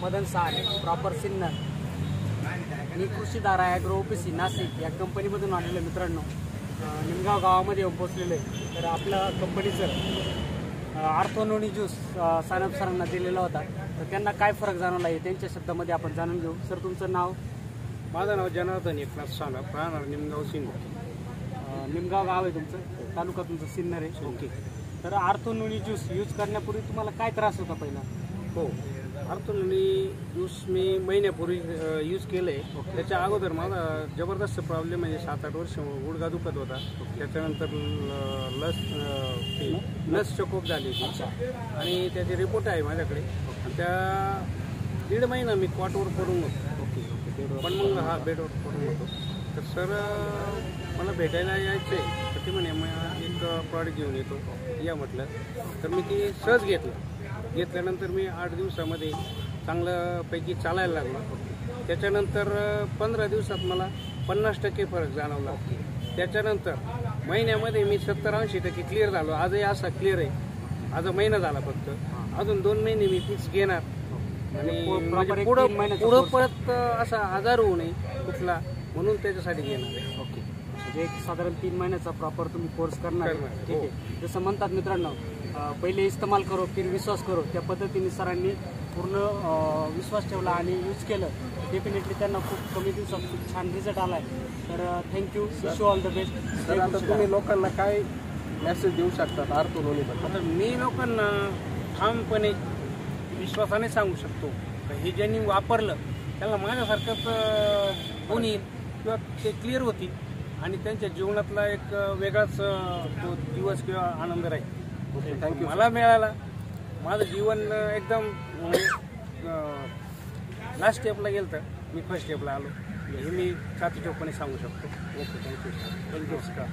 मदन सहाने proper Sinnar. मी कृषीधारा agro OPC Nashik या कंपनीमधून आलेलो मित्रांनो. निमगाव गावामध्ये येऊन पोचलेलो आहे. तर आपल्या कंपनीचं आर्थोनोनी ज्यूस सानप सरांना दिलेला होता. तर त्यांना काय फरक जाणवला आहे त्यांच्या शब्दामध्ये आपण जाणून घेऊ. सर, तुमचं नाव? माझं नाव जनार्दन एकनाथ सानप, राहणार निमगाव सिन्नर. निमगाव गाव आहे तुमचं, तालुका तुमचं सिन्नर आहे. ओके. तर आर्थोनोनी ज्यूस यूज करण्यापूर्वी तुम्हाला काय त्रास होता पहिला? हो, आर्थोनोनी ज्यूस मी महिन्यापूर्वी यूज केलं आहे. त्याच्या अगोदर माझा जबरदस्त प्रॉब्लेम म्हणजे 7-8 वर्ष गुडघा दुखत होता. त्याच्यानंतर लस चकोप झाली होती आणि त्याचे रिपोर्ट आहे माझ्याकडे. त्या 1.5 महिना मी कॉटवर पडून होतो. पण मग हा बेडवर पडून होतो. तर सर मला भेटायला यायचं आहे. तर ते म्हणे एक प्रॉडक्ट घेऊन येतो, या म्हटलं. तर मी ती सहज घेतल्यानंतर मी 8 दिवसामध्ये चांगल्यापैकी चालायला लागलो. त्याच्यानंतर 15 दिवसात मला 50% फरक जाणवला. त्याच्यानंतर महिन्यामध्ये मी 70-80% क्लिअर झालो. आजही असा क्लिअर आहे. आज महिना झाला फक्त. अजून 2 महिने मी फिक्स घेणार आणि पुढं परत असा आजार होऊ नये कुठला, म्हणून त्याच्यासाठी घेणार आहे. ओके. म्हणजे एक साधारण 3 महिन्याचा प्रॉपर तुम्ही कोर्स करणार. ठीक आहे. जसं म्हणतात मित्रांनो, पहिले इस्तेमाल करो फिर विश्वास करो, त्या पद्धतीने सरांनी पूर्ण विश्वास ठेवला आणि यूज केलं. डेफिनेटली त्यांना खूप कमी दिवसात खूप छान रिझल्ट आला आहे. तर thank you, wish you all the best. तर आता तुम्ही लोकांना काय मेसेज देऊ शकतात आर्थोनोनीबद्दल? आता मी लोकांना ठामपणे विश्वासाने सांगू शकतो की हे ज्यांनी वापरलं त्यांना माझ्यासारखंच होऊन येईल किंवा ते क्लिअर होतील आणि त्यांच्या जीवनातला एक वेगळाच तो दिवस किंवा आनंद राहील. थँक्यू. मला मिळाला. माझं जीवन एकदम लास्ट स्टेपला गेलं तर मी फर्स्ट स्टेपला आलो, हे मी खात्रीपूर्वकपणे सांगू शकतो. Okay, thank you. नमस्कार.